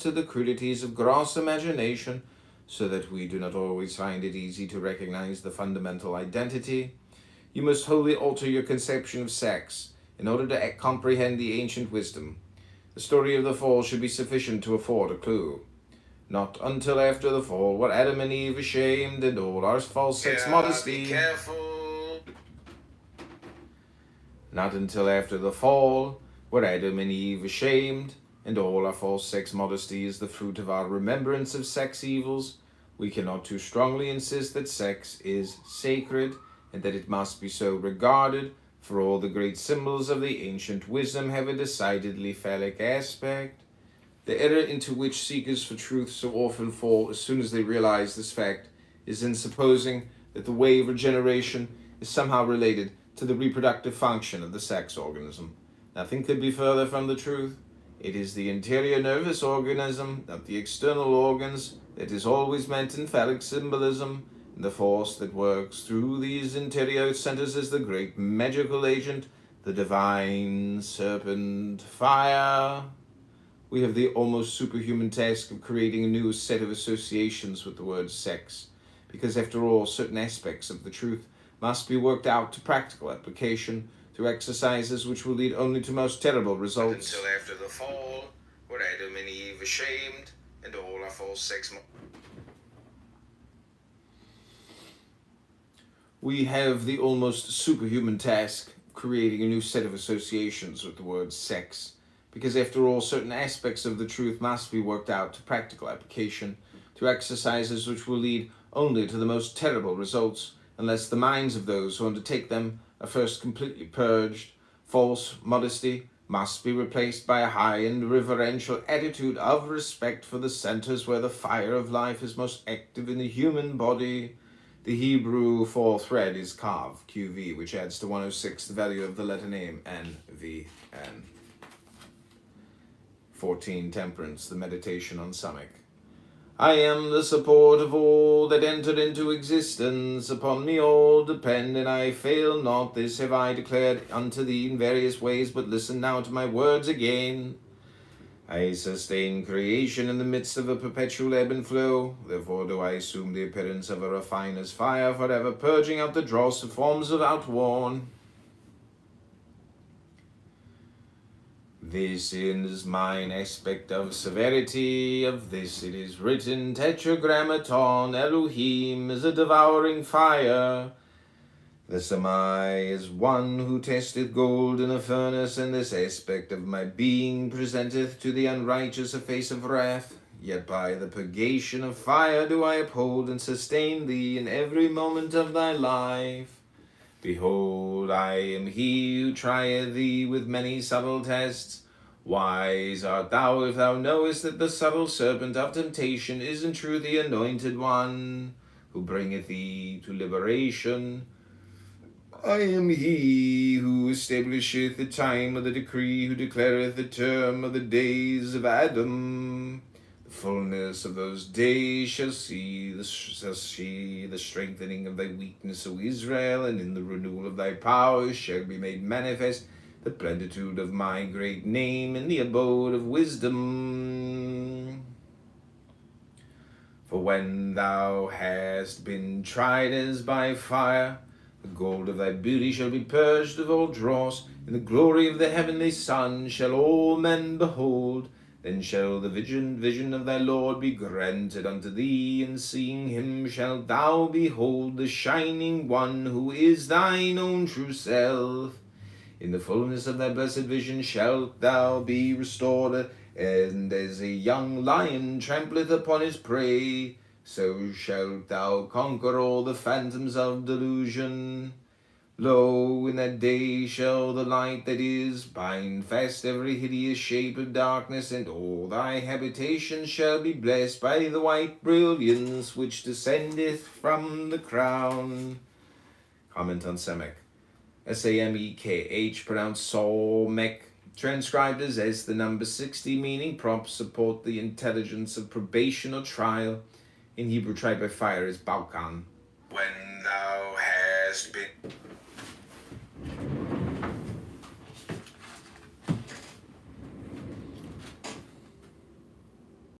to the crudities of gross imagination, so that we do not always find it easy to recognize the fundamental identity. You must wholly alter your conception of sex in order to comprehend the ancient wisdom. The story of the fall should be sufficient to afford a clue. Not until after the fall were Adam and Eve ashamed and all our false sex modesty. Be careful. Not until after the fall were Adam and Eve ashamed, and all our false sex modesty is the fruit of our remembrance of sex evils. We cannot too strongly insist that sex is sacred, and that it must be so regarded, for all the great symbols of the ancient wisdom have a decidedly phallic aspect. The error into which seekers for truth so often fall as soon as they realize this fact is in supposing that the way of regeneration is somehow related to the reproductive function of the sex organism. Nothing could be further from the truth. It is the interior nervous organism, not the external organs, that is always meant in phallic symbolism, and the force that works through these interior centers is the great magical agent, the divine serpent fire. We have the almost superhuman task of creating a new set of associations with the word sex, because after all, certain aspects of the truth must be worked out to practical application through exercises which will lead only to most terrible results. Until after the fall, were Adam and Eve ashamed, and all our false sex. We have the almost superhuman task of creating a new set of associations with the word sex, because after all, certain aspects of the truth must be worked out to practical application through exercises which will lead only to the most terrible results, unless the minds of those who undertake them are first completely purged. False modesty must be replaced by a high and reverential attitude of respect for the centers where the fire of life is most active in the human body. The Hebrew fall thread is Kav, QV, which adds to 106 the value of the letter name NVN. 14. Temperance, the meditation on Samek. I am the support of all that entered into existence. Upon me all depend, and I fail not. This have I declared unto thee in various ways, but listen now to my words again. I sustain creation in the midst of a perpetual ebb and flow. Therefore do I assume the appearance of a refiner's fire, forever purging out the dross of forms of outworn. This is mine aspect of severity, of this it is written, Tetragrammaton, Elohim is a devouring fire. The Samai is one who testeth gold in a furnace, and this aspect of my being presenteth to the unrighteous a face of wrath. Yet by the purgation of fire do I uphold and sustain thee in every moment of thy life. Behold, I am he who trieth thee with many subtle tests. Wise art thou if thou knowest that the subtle serpent of temptation is in truth the anointed one, who bringeth thee to liberation. I am he who establisheth the time of the decree, who declareth the term of the days of Adam. The fullness of those days shall see the strengthening of thy weakness, O Israel, and in the renewal of thy powers shall be made manifest the plenitude of my great name in the abode of wisdom. For when thou hast been tried as by fire, the gold of thy beauty shall be purged of all dross. In the glory of the heavenly sun shall all men behold. Then shall the vision of thy Lord be granted unto thee, and seeing him shalt thou behold the shining one who is thine own true self. In the fullness of thy blessed vision shalt thou be restored, and as a young lion trampleth upon his prey, so shalt thou conquer all the phantoms of delusion. Lo, in that day shall the light that is bind fast every hideous shape of darkness, and all thy habitations shall be blessed by the white brilliance which descendeth from the crown. Comment on Samek. Samekh, pronounced Solmek, transcribed as S, the number 60, meaning props support the intelligence of probation or trial. In Hebrew, tried by fire is Balkan. When thou hast been